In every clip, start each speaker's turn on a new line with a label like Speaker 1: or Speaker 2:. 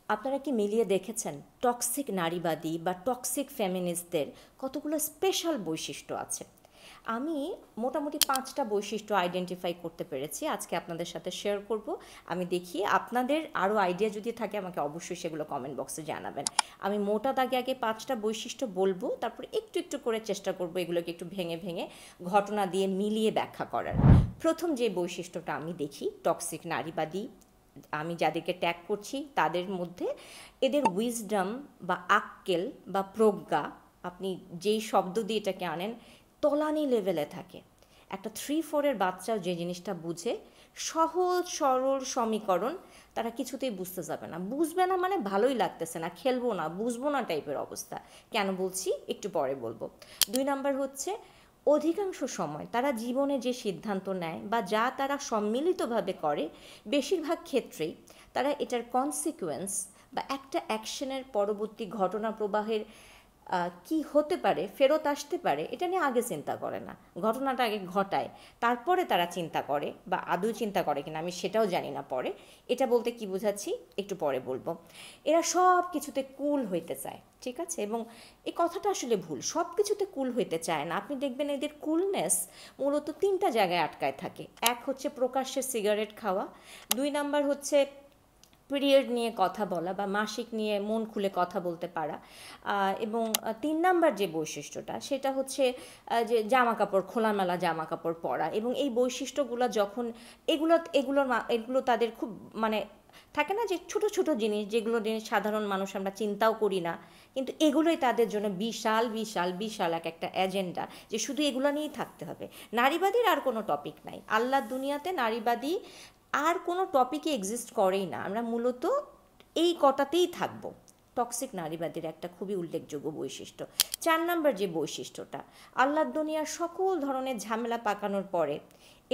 Speaker 1: আপনারা কি মিলিয়ে দেখেছেন টক্সিক নারীবাদী বা টক্সিক ফেমিনিস্টদের কতগুলো স্পেশাল বৈশিষ্ট্য আছে? আমি মোটামুটি 5টা বৈশিষ্ট্য আইডেন্টিফাই করতে পেরেছি, আজকে আপনাদের সাথে শেয়ার করব। আমি দেখি আপনাদের আরও আইডিয়া যদি থাকে আমাকে অবশ্যই সেগুলো কমেন্ট বক্সে জানাবেন। আমি মোটা দাগে আগে 5টা বৈশিষ্ট্য বলবো, তারপর একটু একটু করে চেষ্টা করব এগুলোকে একটু ভেঙে ভেঙে ঘটনা দিয়ে মিলিয়ে ব্যাখ্যা করার। প্রথম যে বৈশিষ্ট্যটা আমি দেখি টক্সিক নারীবাদী, আমি যাদেরকে ট্যাগ করছি তাদের মধ্যে এদের উইজডম বা আক্কেল বা প্রজ্ঞা, আপনি যেই শব্দ দিয়ে এটাকে আনেন, তলানি লেভেলে থাকে। একটা 3-4-এর বাচ্চাও যে জিনিসটা বুঝে, সহজ সরল সমীকরণ তারা কিছুতেই বুঝতে যাবে না। বুঝবে না মানে ভালোই লাগতেছে না, খেলবো না, বুঝবো না টাইপের অবস্থা। কেন বলছি একটু পরে বলবো। 2 নাম্বার হচ্ছে অধিকাংশ সময় তারা জীবনে যে সিদ্ধান্ত নেয় বা যা তারা সম্মিলিতভাবে করে, বেশিরভাগ ক্ষেত্রেই তারা এটার কনসিকুয়েন্স বা একটা অ্যাকশনের পরবর্তী ঘটনা প্রবাহের কি হতে পারে, ফেরত আসতে পারে, এটা নিয়ে আগে চিন্তা করে না। ঘটনাটা আগে ঘটায়, তারপরে তারা চিন্তা করে, বা আদৌ চিন্তা করে কিনা আমি সেটাও জানি না পরে। এটা বলতে কি বোঝাচ্ছি একটু পরে বলবো। এরা সব কিছুতে কুল হইতে চায়, ঠিক আছে? এবং এই কথাটা আসলে ভুল, সব কিছুতে কুল হইতে চায় না। আপনি দেখবেন এদের কুলনেস মূলত 3টা জায়গায় আটকায় থাকে। এক হচ্ছে প্রকাশ্যে সিগারেট খাওয়া, 2 নাম্বার হচ্ছে পিরিয়ড নিয়ে কথা বলা বা মাসিক নিয়ে মন খুলে কথা বলতে পারা, এবং 3 নাম্বার যে বৈশিষ্ট্যটা সেটা হচ্ছে যে জামা কাপড়, খোলামেলা জামা কাপড় পরা। এবং এই বৈশিষ্ট্যগুলো যখন এগুলো তাদের খুব মানে থাকে না যে ছোট ছোট জিনিস, যেগুলো জিনিস সাধারণ মানুষ আমরা চিন্তাও করি না, কিন্তু এগুলোই তাদের জন্য বিশাল বিশাল বিশাল একটা এজেন্ডা, যে শুধু এগুলো নিয়েই থাকতে হবে। নারীবাদীর আর কোনো টপিক নাই আল্লাহর দুনিয়াতে, নারীবাদী আর কোনো টপিকই এক্সিস্ট করেই না। আমরা মূলত এই কটাতেই থাকবো। টক্সিক নারীবাদীর একটা খুবই উল্লেখযোগ্য বৈশিষ্ট্য। 4 নাম্বার যে বৈশিষ্ট্যটা, আল্লাহর দুনিয়ার সকল ধরনের ঝামেলা পাকানোর পরে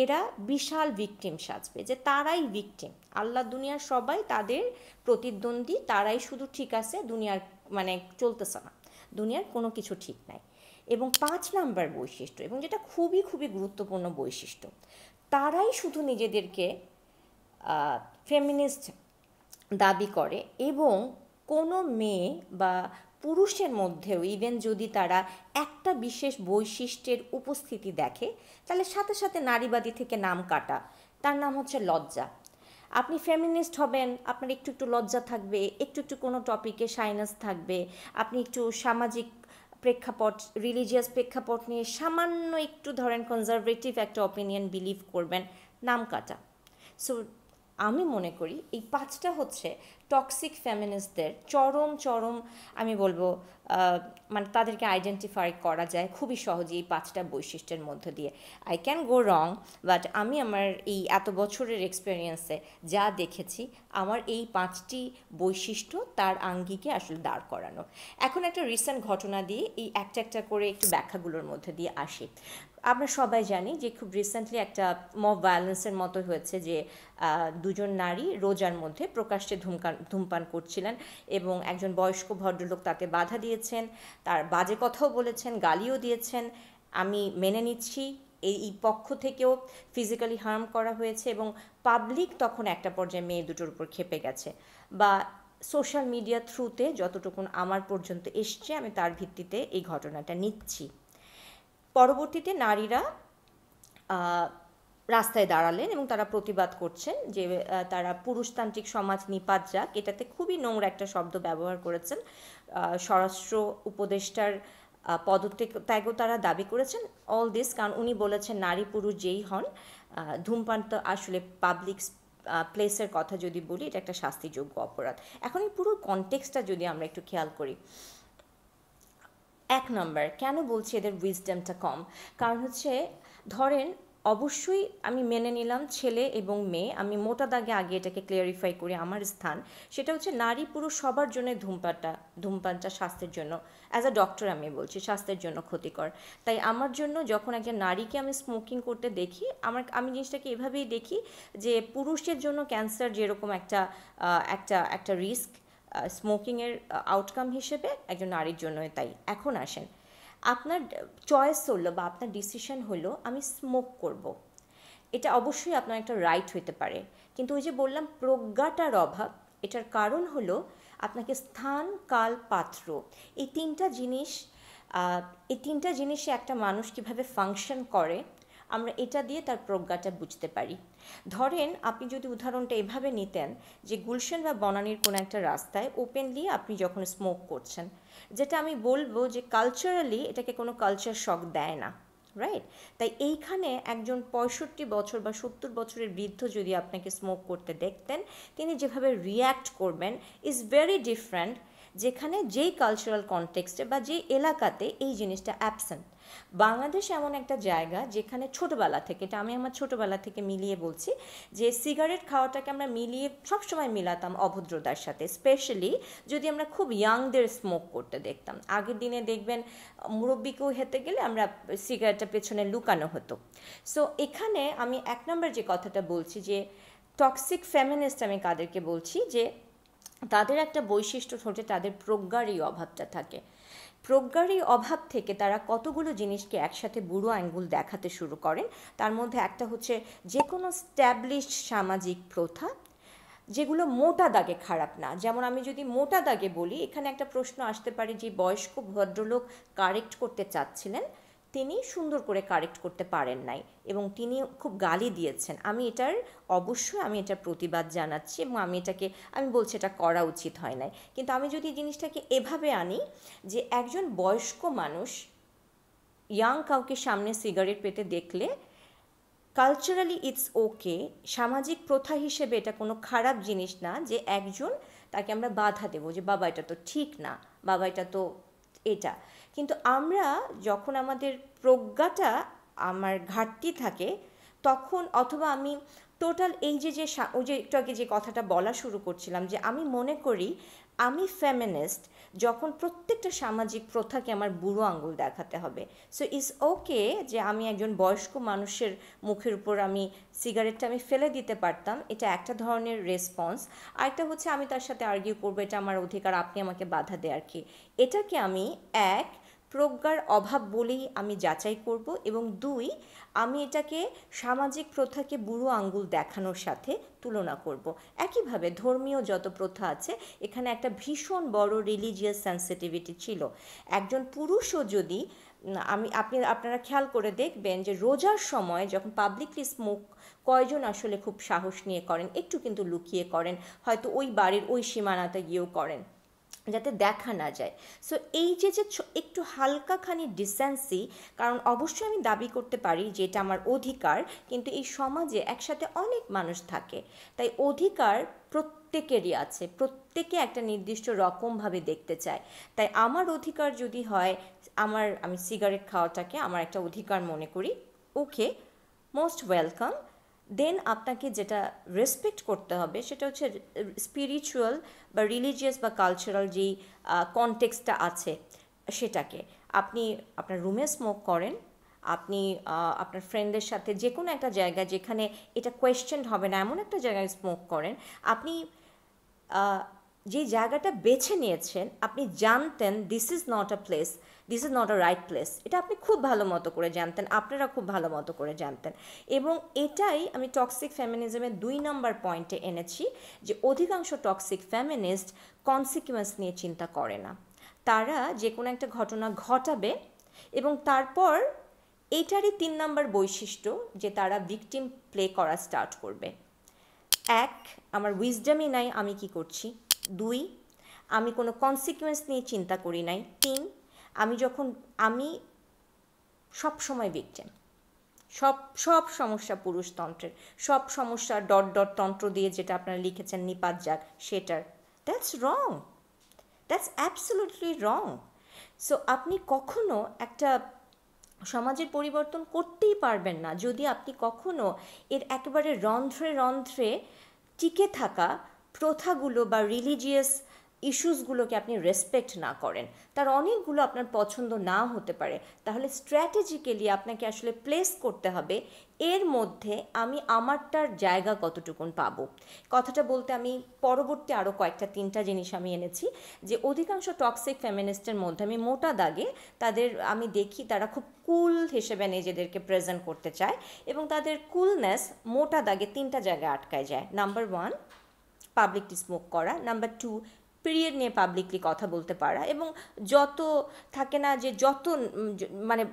Speaker 1: এরা বিশাল ভিকটিম সাজবে, যে তারাই ভিকটিম। আল্লাহর দুনিয়ার সবাই তাদের প্রতিদ্বন্দ্বী, তারাই শুধু ঠিক আছে, দুনিয়ার মানে চলতেছে না, দুনিয়ার কোনো কিছু ঠিক নাই। এবং 5 নাম্বার বৈশিষ্ট্য, এবং যেটা খুবই খুবই গুরুত্বপূর্ণ বৈশিষ্ট্য, তারাই শুধু নিজেদেরকে ফেমিনিস্ট দাবি করে, এবং কোনো মেয়ে বা পুরুষের মধ্যেও ইভেন যদি তারা একটা বিশেষ বৈশিষ্ট্যের উপস্থিতি দেখে, তাহলে সাথে সাথে নারীবাদী থেকে নাম কাটা। তার নাম হচ্ছে লজ্জা। আপনি ফেমিনিস্ট হবেন, আপনার একটু একটু লজ্জা থাকবে, একটু একটু কোনো টপিকে সাইনাস থাকবে, আপনি একটু সামাজিক প্রেক্ষাপট, রিলিজিয়াস প্রেক্ষাপট নিয়ে সামান্য একটু ধরেন কনজারভেটিভ একটা অপিনিয়ন বিলিভ করবেন, নাম কাটা। সো আমি মনে করি এই 5টা হচ্ছে টক্সিক ফেমিনিস্টদের চরম চরম, আমি বলবো মানে তাদেরকে আইডেন্টিফাই করা যায় খুবই সহজে এই 5টা বৈশিষ্ট্যের মধ্য দিয়ে। I can go wrong, but আমি আমার এই এত বছরের এক্সপেরিয়েন্সে যা দেখেছি, আমার এই 5টি বৈশিষ্ট্য তার আঙ্গিকে আসলে দাঁড় করানো। এখন একটা রিসেন্ট ঘটনা দিয়ে এই একটা একটা করে একটু ব্যাখ্যাগুলোর মধ্যে দিয়ে আসি। আমরা সবাই জানি যে খুব রিসেন্টলি একটা মব ভায়োলেন্সের মতো হয়েছে, যে দুজন নারী রোজার মধ্যে প্রকাশ্যে ধূমপান করছিলেন, এবং একজন বয়স্ক ভদ্রলোক তাতে বাধা দিয়েছেন, তার বাজে কথাও বলেছেন, গালিও দিয়েছেন। আমি মেনে নিচ্ছি এই পক্ষ থেকেও ফিজিক্যালি হার্ম করা হয়েছে, এবং পাবলিক তখন একটা পর্যায়ে মেয়ে দুটোর উপর ক্ষেপে গেছে, বা সোশ্যাল মিডিয়া থ্রুতে যতটুকুন আমার পর্যন্ত এসছে আমি তার ভিত্তিতে এই ঘটনাটা নিচ্ছি। পরবর্তীতে নারীরা রাস্তায় দাঁড়ালেন এবং তারা প্রতিবাদ করছেন যে তারা পুরুষতান্ত্রিক সমাজ নিপাত যাক, এটাতে খুবই নোংরা একটা শব্দ ব্যবহার করেছেন। স্বরাষ্ট্র উপদেষ্টার পদত্যাগও তারা দাবি করেছেন। অল দিস কারণ উনি বলেছেন নারী পুরুষ যেই হন, ধূমপান তো আসলে পাবলিক প্লেসের কথা যদি বলি, এটা একটা শাস্তিযোগ্য অপরাধ। এখন এই পুরো কনটেক্সটটা যদি আমরা একটু খেয়াল করি, 1 নম্বর কেন বলছি এদের উইজডমটা কম, কারণ হচ্ছে ধরেন অবশ্যই আমি মেনে নিলাম ছেলে এবং মেয়ে, আমি মোটা দাগে আগে এটাকে ক্লিয়ারিফাই করি আমার স্থান, সেটা হচ্ছে নারী পুরুষ সবার জন্য ধূমপানটা স্বাস্থ্যের জন্য, অ্যাজ আ ডক্টর আমি বলছি স্বাস্থ্যের জন্য ক্ষতিকর। তাই আমার জন্য যখন একজন নারীকে আমি স্মোকিং করতে দেখি, আমি জিনিসটাকে এভাবেই দেখি যে পুরুষের জন্য ক্যান্সার যেরকম একটা রিস্ক, স্মোকিংয়ের আউটকাম হিসেবে একজন নারীর জন্যই তাই। এখন আসেন, আপনার চয়েস হলো বা আপনার ডিসিশন হলো আমি স্মোক করব, এটা অবশ্যই আপনার একটা রাইট হতে পারে, কিন্তু ওই যে বললাম প্রজ্ঞাটার অভাব, এটার কারণ হলো আপনাকে স্থান, কাল, পাত্র এই তিনটা জিনিস এই তিনটা জিনিসে একটা মানুষ কীভাবে ফাংশন করে আমরা এটা দিয়ে তার প্রজ্ঞাটা বুঝতে পারি। ধরেন আপনি যদি উদাহরণটা এভাবে নিতেন যে গুলশান বা বনানীর কোনো একটা রাস্তায় ওপেনলি আপনি যখন স্মোক করছেন, যেটা আমি বলবো যে কালচারালি এটাকে কোনো কালচার শক দেয় না, রাইট? তাই এইখানে একজন 65 বছর বা 70 বছরের বৃদ্ধ যদি আপনাকে স্মোক করতে দেখতেন, তিনি যেভাবে রিয়্যাক্ট করবেন ইজ ভেরি ডিফারেন্ট যেখানে যেই কালচারাল কনটেক্সটে বা যেই এলাকাতে এই জিনিসটা অ্যাবসেন্ট। বাংলাদেশ এমন একটা জায়গা যেখানে ছোটোবেলা থেকে, এটা আমি আমার ছোটোবেলা থেকে মিলিয়ে বলছি, যে সিগারেট খাওয়াটাকে আমরা মিলিয়ে সবসময় মিলাতাম অভদ্রতার সাথে, স্পেশালি যদি আমরা খুব ইয়াংদের স্মোক করতে দেখতাম। আগের দিনে দেখবেন মুরব্বিকেও হেঁটে গেলে আমরা সিগারেটটা পেছনে লুকানো হতো। সো এখানে আমি 1 নম্বর যে কথাটা বলছি যে টক্সিক ফেমিনিস্ট আমি কাদেরকে বলছি, যে তাদের একটা বৈশিষ্ট্য হচ্ছে তাদের প্রজ্ঞার এই অভাবটা থাকে। প্রজ্ঞার এই অভাব থেকে তারা কতগুলো জিনিসকে একসাথে বুড়ো আঙ্গুল দেখাতে শুরু করেন। তার মধ্যে একটা হচ্ছে যে কোনো স্ট্যাবলিশড সামাজিক প্রথা যেগুলো মোটা দাগে খারাপ না। যেমন আমি যদি মোটা দাগে বলি, এখানে একটা প্রশ্ন আসতে পারে যে বয়স্ক ভদ্রলোক কারেক্ট করতে চাচ্ছিলেন, তিনি সুন্দর করে কারেক্ট করতে পারেন নাই এবং তিনি খুব গালি দিয়েছেন। আমি এটার প্রতিবাদ জানাচ্ছি এবং আমি বলছি এটা করা উচিত হয় নাই। কিন্তু আমি যদি জিনিসটাকে এভাবে আনি যে একজন বয়স্ক মানুষ ইয়াং কাউকে সামনে সিগারেট পেতে দেখলে কালচারালি ইটস ওকে, সামাজিক প্রথা হিসেবে এটা কোনো খারাপ জিনিস না যে একজন তাকে আমরা বাধা দেবো যে বাবা এটা তো ঠিক না, বাবা এটা তো এটা। কিন্তু আমরা যখন আমাদের প্রজ্ঞাটা আমার ঘাটতি থাকে তখন, অথবা আমি টোটাল এই যে ওই যে একটু আগে যে কথাটা বলা শুরু করছিলাম যে আমি মনে করি আমি ফেমিনিস্ট যখন প্রত্যেকটা সামাজিক প্রথাকে আমার বুড়ো আঙুল দেখাতে হবে। সো ইটস ওকে যে আমি একজন বয়স্ক মানুষের মুখের উপর সিগারেটটা আমি ফেলে দিতে পারতাম, এটা একটা ধরনের রেসপন্স। আরেকটা হচ্ছে আমি তার সাথে আর্গিউ করবো এটা আমার অধিকার, আপনি আমাকে বাধা দেওয়ার কি। এটাকে আমি প্রজ্ঞার অভাব বলেই আমি যাচাই করব, এবং 2 আমি এটাকে সামাজিক প্রথাকে বুড়ো আঙ্গুল দেখানোর সাথে তুলনা করব। একইভাবে ধর্মীয় যত প্রথা আছে এখানে একটা ভীষণ বড় রিলিজিয়াস সেন্সিটিভিটি ছিল। একজন পুরুষও যদি আপনারা খেয়াল করে দেখবেন যে রোজার সময় যখন পাবলিকলি স্মোক কয়জন আসলে খুব সাহস নিয়ে করেন, একটু কিন্তু লুকিয়ে করেন, হয়তো ওই বাড়ির ওই সীমানাতে গিয়েও করেন যাতে দেখা না যায়। সো এই যে একটু হালকাখানি ডিসেন্সি, কারণ অবশ্যই আমি দাবি করতে পারি যে এটা আমার অধিকার, কিন্তু এই সমাজে একসাথে অনেক মানুষ থাকে, তাই অধিকার প্রত্যেকেরই আছে, প্রত্যেকে একটা নির্দিষ্ট রকমভাবে দেখতে চায়। তাই আমার অধিকার যদি হয় আমি সিগারেট খাওয়াটাকে আমার একটা অধিকার মনে করি, ওকে, মোস্ট ওয়েলকাম। দেন আপনাকে যেটা রেসপেক্ট করতে হবে সেটা হচ্ছে স্পিরিচুয়াল বা রিলিজিয়াস বা কালচারাল যেই কনটেক্সটটা আছে সেটাকে। আপনি আপনার রুমে স্মোক করেন, আপনি আপনার ফ্রেন্ডদের সাথে যে কোনো একটা জায়গায় যেখানে এটা কোয়েশ্চেন হবে না এমন একটা জায়গায় স্মোক করেন। আপনি যে জায়গাটা বেছে নিয়েছেন আপনি জানতেন this is not a right place, এটা আপনি খুব ভালো মতো করে জানতেন, আপনারা খুব ভালো মতো করে জানতেন। এবং এটাই আমি টক্সিক ফেমিনিজমের 2 নম্বর পয়েন্টে এনেছি যে অধিকাংশ টক্সিক ফেমিনিস্ট কনসিকুয়েন্স নিয়ে চিন্তা করে না। তারা যে কোনো একটা ঘটনা ঘটাবে এবং তারপর এটারই 3 নম্বর বৈশিষ্ট্য যে তারা ভিকটিম প্লে করা স্টার্ট করবে। 1, আমার উইজডমই নাই, আমি কি করছি। 2, আমি কোনো কনসিকুয়েন্স নিয়ে চিন্তা করি নাই। 3, আমি সব সময় ভিকটিম, সব সমস্যা পুরুষতন্ত্রের, সব সমস্যা তন্ত্র দিয়ে যেটা আপনারা লিখেছেন নিপাত যাক সেটার। That's wrong, that's absolutely wrong. So আপনি কখনো একটা সমাজের পরিবর্তন করতেই পারবেন না যদি আপনি কখনো এর একেবারে রন্ধ্রে টিকে থাকা প্রথাগুলো বা রিলিজিয়াস ইস্যুসগুলোকে আপনি রেসপেক্ট না করেন। তার অনেকগুলো আপনার পছন্দ নাও হতে পারে, তাহলে স্ট্র্যাটেজিক্যালি আপনাকে আসলে প্লেস করতে হবে এর মধ্যে আমি আমারটার জায়গা কতটুকুন পাবো। কথাটা বলতে আমি পরবর্তী আরও কয়েকটা 3টা জিনিস আমি এনেছি যে অধিকাংশ টক্সিক ফেমিনিস্টের মধ্যে আমি মোটা দাগে আমি দেখি তারা খুব কুল হিসেবে নিজেদেরকে প্রেজেন্ট করতে চায় এবং তাদের কুলনেস মোটা দাগে 3টা জায়গায় আটকায় যায়। নাম্বার 1, পাবলিকলি স্মোক করা, নাম্বার 2 পিরিয়ড নিয়ে পাবলিকলি কথা বলতে পারা, এবং যত থাকে না যে মানে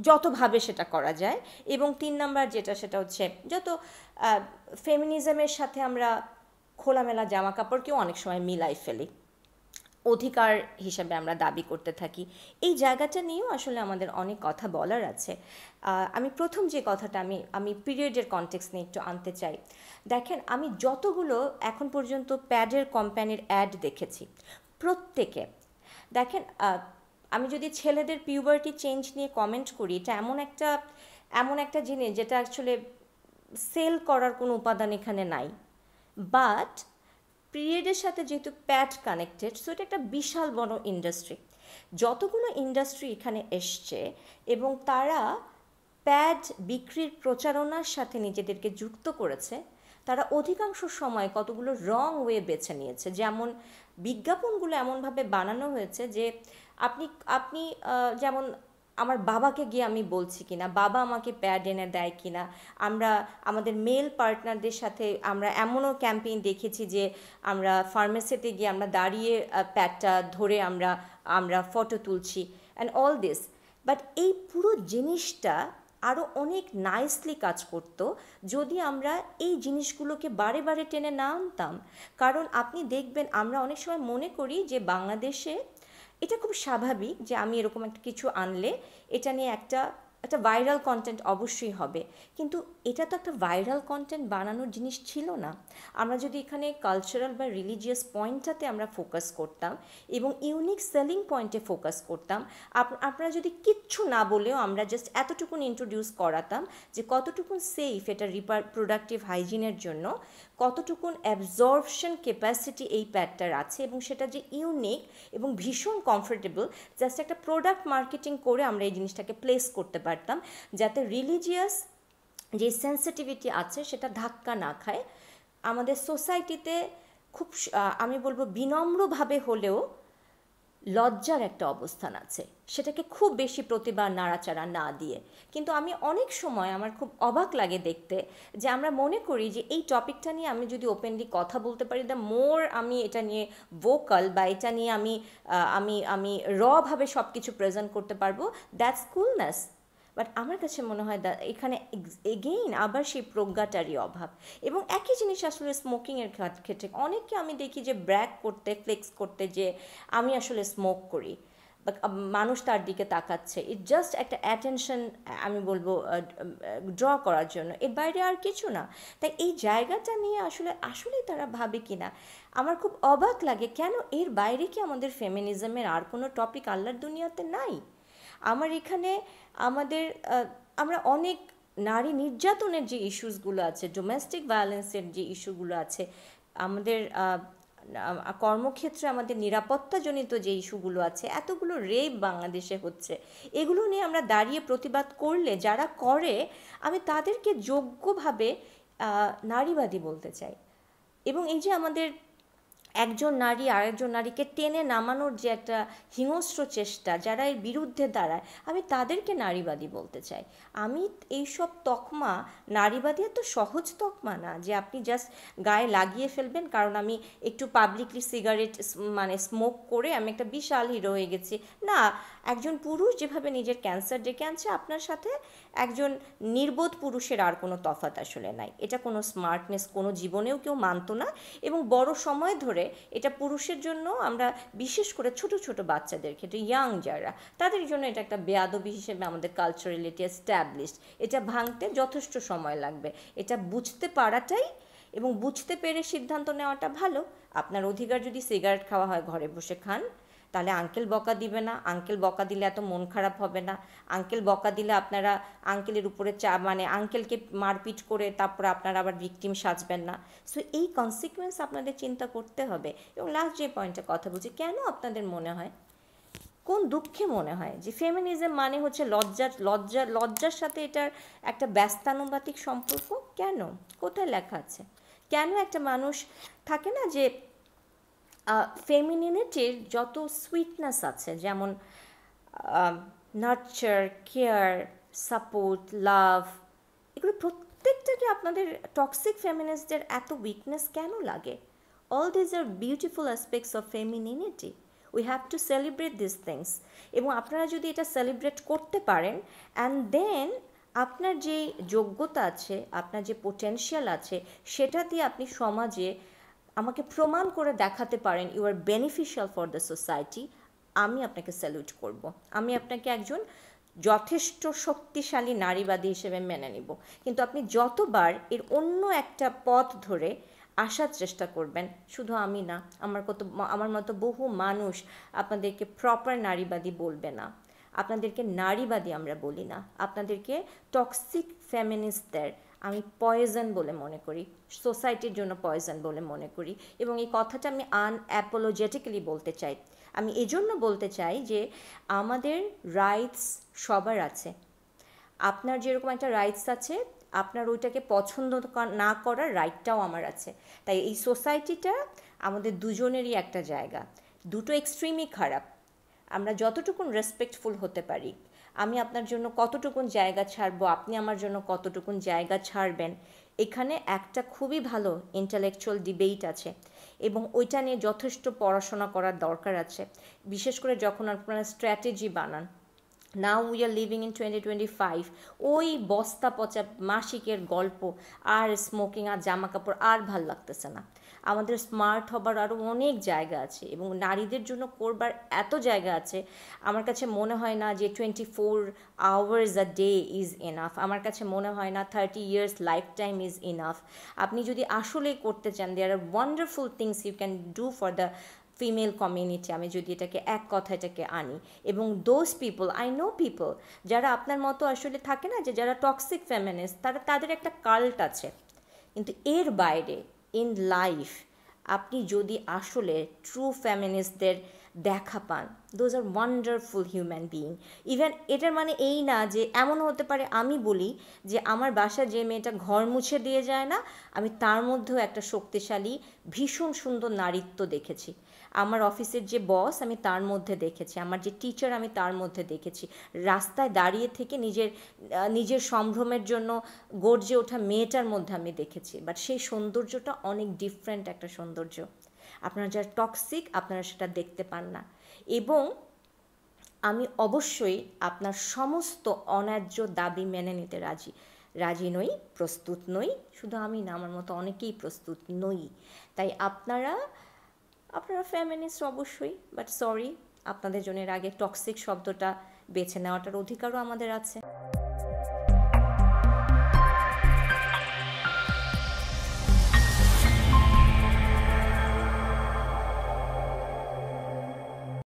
Speaker 1: যতভাবে সেটা করা যায়, এবং 3 নাম্বার যেটা সেটা হচ্ছে যত ফেমিনিজমের সাথে আমরা খোলামেলা জামা কাপড়কেও অনেক সময় মিলাই ফেলি, অধিকার হিসাবে আমরা দাবি করতে থাকি। এই জায়গাটা নিয়েও আসলে আমাদের অনেক কথা বলার আছে। আমি প্রথম যে কথাটা আমি পিরিয়ডের কনটেক্সট নিয়ে একটু আনতে চাই। দেখেন, আমি যতগুলো এখন পর্যন্ত প্যাডের কোম্পানির অ্যাড দেখেছি, প্রত্যেকে দেখেন, আমি যদি ছেলেদের পিউবার্টি চেঞ্জ নিয়ে কমেন্ট করি, এটা এমন একটা জিনিস যেটা আসলে সেল করার কোনো উপাদান এখানে নাই, বাট পিরিয়ডের সাথে যেহেতু প্যাড কানেক্টেড, সো এটা একটা বিশাল বড় ইন্ডাস্ট্রি। যতগুলো ইন্ডাস্ট্রি এখানে এসছে এবং তারা প্যাড বিক্রির প্রচারণার সাথে নিজেদেরকে যুক্ত করেছে, তারা অধিকাংশ সময় কতগুলো রং ওয়ে বেছে নিয়েছে। যেমন বিজ্ঞাপনগুলো এমনভাবে বানানো হয়েছে যে আপনি আপনি যেমন আমার বাবাকে গিয়ে আমি বলছি কিনা, বাবা আমাকে প্যাড এনে দেয় কিনা, আমরা আমাদের মেল পার্টনারদের সাথে আমরা এমনও ক্যাম্পেইন দেখেছি যে আমরা ফার্মেসিতে গিয়ে আমরা দাঁড়িয়ে প্যাডটা ধরে আমরা আমরা ফটো তুলছি অ্যান্ড অল দিস। বাট এই পুরো জিনিসটা আরও অনেক নাইসলি কাজ করতো যদি আমরা এই জিনিসগুলোকে বারে বারে টেনে না আনতাম। কারণ আপনি দেখবেন, আমরা অনেক সময় মনে করি যে বাংলাদেশে এটা খুব স্বাভাবিক যে আমি এরকম একটা কিছু আনলে এটা নিয়ে একটা ভাইরাল কন্টেন্ট অবশ্যই হবে, কিন্তু এটা তো একটা ভাইরাল কন্টেন্ট বানানোর জিনিস ছিল না। আমরা যদি এখানে কালচারাল বা রিলিজিয়াস পয়েন্টটাতে আমরা ফোকাস করতাম এবং ইউনিক সেলিং পয়েন্টে ফোকাস করতাম, আপনারা যদি কিচ্ছু না বলেও আমরা জাস্ট এতটুকুন ইন্ট্রোডিউস করাতাম যে কতটুকুন সেফ এটা রিপ্রোডাক্টিভ হাইজিনের জন্য, কতটুকুন অ্যাবজর্পশন ক্যাপাসিটি এই প্যাডটার আছে, এবং সেটা যে ইউনিক এবং ভীষণ কমফোর্টেবল, জাস্ট একটা প্রোডাক্ট মার্কেটিং করে আমরা এই জিনিসটাকে প্লেস করতে পারতাম, যাতে রিলিজিয়াস যে সেন্সিটিভিটি আছে সেটা ধাক্কা না খায়। আমাদের সোসাইটিতে খুব আমি বলবো বিনম্রভাবে হলেও লজ্জার একটা অবস্থান আছে, সেটাকে খুব বেশি প্রতিবার নাড়াচাড়া না দিয়ে। কিন্তু আমি অনেক সময় আমার খুব অবাক লাগে দেখতে যে আমরা মনে করি যে এই টপিকটা নিয়ে আমি যদি ওপেনলি কথা বলতে পারি, দ্য মোর আমি এটা নিয়ে ভোকাল বা এটা নিয়ে আমি আমি আমি রভাবে সব কিছু প্রেজেন্ট করতে পারবো, দ্যাটস কুলনেস। বাট আমার কাছে মনে হয় এখানে এগেইন আবার সেই প্রজ্ঞাটারই অভাব। এবং একই জিনিস আসলে স্মোকিংয়ের ক্ষেত্রে অনেককে আমি দেখি যে ব্র্যাক করতে, ফ্লেক্স করতে যে আমি আসলে স্মোক করি, বা মানুষ তার দিকে তাকাচ্ছে, ইট জাস্ট একটা অ্যাটেনশন আমি বলবো ড্র করার জন্য, এর বাইরে আর কিছু না। তাই এই জায়গাটা নিয়ে আসলেই তারা ভাবে কি না, আমার খুব অবাক লাগে কেন এর বাইরে কি আমাদের ফেমিনিজমের আর কোনো টপিক আল্লাহর দুনিয়াতে নাই? আমার এখানে আমরা অনেক নারী নির্যাতনের যে ইস্যুসগুলো আছে, ডোমেস্টিক ভায়োলেন্সের যে ইস্যুগুলো আছে, আমাদের কর্মক্ষেত্রে আমাদের নিরাপত্তাজনিত যে ইস্যুগুলো আছে, এতগুলো রেপ বাংলাদেশে হচ্ছে, এগুলো নিয়ে আমরা দাঁড়িয়ে প্রতিবাদ করলে যারা করে, আমি তাদেরকে যোগ্যভাবে নারীবাদী বলতে চাই। এবং এই যে আমাদের একজন নারী আরেকজন নারীকে টেনে নামানোর যে একটা হিংস্র চেষ্টা, যারা এর বিরুদ্ধে দাঁড়ায়, আমি তাদেরকে নারীবাদী বলতে চাই। আমি এইসব তকমা, নারীবাদী এত সহজ তকমা না যে আপনি জাস্ট গায়ে লাগিয়ে ফেলবেন কারণ আমি একটু পাবলিকলি সিগারেট মানে স্মোক করে আমি একটা বিশাল হিরো হয়ে গেছি। না, একজন পুরুষ যেভাবে নিজের ক্যান্সার ডেকে আনছে, আপনার সাথে একজন নির্বোধ পুরুষের আর কোনো তফাৎ আসলে নাই। এটা কোনো স্মার্টনেস কোনো জীবনেও কেউ মানতো না, এবং বড় সময় ধরে এটা পুরুষের জন্য, আমরা বিশেষ করে ছোট ছোট বাচ্চাদের ক্ষেত্রে, ইয়াং যারা, তাদের জন্য এটা একটা বেয়াদবি হিসেবে আমাদের কালচারালিটি এস্টাবলিশড। এটা ভাঙতে যথেষ্ট সময় লাগবে, এটা বুঝতে পারাটাই এবং বুঝতে পেরে সিদ্ধান্ত নেওয়াটা ভালো। আপনার অধিকার যদি সিগারেট খাওয়া হয় ঘরে বসে খান, তাহলে আঙ্কেল বকা দিবে না, আঙ্কেল বকা দিলে এত মন খারাপ হবে না, আঙ্কেল বকা দিলে আপনারা আঙ্কেলের উপরে মানে আঙ্কেলকে মারপিট করে তারপরে আপনারা আবার ভিকটিম সাজবেন না। সো এই কনসিকুয়েন্স আপনাদের চিন্তা করতে হবে। এবং লাস্ট যে পয়েন্টে কথা বলছি, কেন আপনাদের মনে হয়, কোন দুঃখে মনে হয় যে ফেমিনিজম মানে হচ্ছে লজ্জার সাথে এটার একটা ব্যস্তানুপাতিক সম্পর্ক? কেন? কোথায় লেখা আছে? কেন একটা মানুষ থাকে না যে ফেমিনিনিটির যত সুইটনেস আছে, যেমন নার্চার, কেয়ার, সাপোর্ট, লাভ, এগুলো প্রত্যেকটাকে আপনাদের টক্সিক ফেমিনিস্টদের এত উইকনেস কেন লাগে? All these are beautiful aspects of femininity. We have to celebrate these things. এবং আপনারা যদি এটা সেলিব্রেট করতে পারেন, অ্যান্ড দেন আপনার যে যোগ্যতা আছে, আপনার যে পোটেনশিয়াল আছে, সেটা দিয়ে আপনি সমাজে আমাকে প্রমাণ করে দেখাতে পারেন you are beneficial for the society, আমি আপনাকে স্যালুট করব। আমি আপনাকে একজন যথেষ্ট শক্তিশালী নারীবাদী হিসেবে মেনে নিব। কিন্তু আপনি যতবার এর অন্য একটা পথ ধরে আসার চেষ্টা করবেন, শুধু আমি না, আমার মতো বহু মানুষ আপনাদেরকে প্রপার নারীবাদী বলবে না, আপনাদেরকে নারীবাদী আমরা বলি না, আপনাদেরকে টক্সিক ফেমিনিস্টদের আমি পয়জন বলে মনে করি, সোসাইটির জন্য পয়জন বলে মনে করি। এবং এই কথাটা আমি আনঅ্যাপোলোজেটিক্যালি বলতে চাই। আমি এজন্য বলতে চাই যে আমাদের রাইটস সবার আছে। আপনার যেরকম একটা রাইটস আছে, আপনার ওইটাকে পছন্দ না করার রাইটটাও আমার আছে। তাই এই সোসাইটিটা আমাদের দুজনেরই একটা জায়গা। দুটো এক্সট্রিমই খারাপ। আমরা যতটুকুন রেসপেক্টফুল হতে পারি, আমি আপনার জন্য কতটুকুন জায়গা ছাড়বো, আপনি আমার জন্য কতটুকুন জায়গা ছাড়বেন, এখানে একটা খুবই ভালো ইন্টেলেকচুয়াল ডিবেট আছে এবং ওইটা নিয়ে যথেষ্ট পড়াশোনা করার দরকার আছে। বিশেষ করে যখন আপনারা স্ট্র্যাটেজি বানান। Now we are living in 2025, ওই বস্তা পচা মাসিকের গল্প আর স্মোকিং আর জামা কাপড় আর ভাল লাগতেছে না। আমাদের স্মার্ট হবার আরও অনেক জায়গা আছে এবং নারীদের জন্য করবার এত জায়গা আছে। আমার কাছে মনে হয় না যে 24 hours a day is enough. আমার কাছে মনে হয় না 30 years life time is enough. আপনি যদি আসলেই করতে চান, there are wonderful things you can do for the female community. আমি যদি এটাকে এক কথা এটাকে আনি, এবং those people, I know people যারা আপনার মতো আসলে থাকে না, যে যারা টক্সিক ফেমিনিস্ট, তাদের একটা কাল্ট আছে। কিন্তু এর বাইরে ইন লাইফ আপনি যদি আসলে ট্রু ফেমিনিস্টদের দেখা পান, those are wonderful human being. Even এটার মানে এই না যে এমনও হতে পারে আমি বলি যে আমার বাসায় যে মেয়েটা ঘর মুছে দিয়ে যায় না, আমি তার মধ্যেও একটা শক্তিশালী ভীষণ সুন্দর নারীত্ব দেখেছি। আমার অফিসের যে বস আমি তার মধ্যে দেখেছি, আমার যে টিচার আমি তার মধ্যে দেখেছি, রাস্তায় দাঁড়িয়ে থেকে নিজের সম্ভ্রমের জন্য গর্জে ওঠা মেয়েটার মধ্যে আমি দেখেছি। বাট সেই সৌন্দর্যটা অনেক ডিফারেন্ট একটা সৌন্দর্য। আপনারা যারা টক্সিক, আপনারা সেটা দেখতে পান না। এবং আমি অবশ্যই আপনার সমস্ত অন্যায্য দাবি মেনে নিতে রাজি নই, প্রস্তুত নই। শুধু আমি না, আমার মতো অনেকেই প্রস্তুত নই। তাই আপনারা ফেমিনিস্ট অবশ্যই, বাট সরি, আপনাদের জন্য এর আগে টক্সিক শব্দটা বেছে নেওয়াটার অধিকারও আমাদের আছে।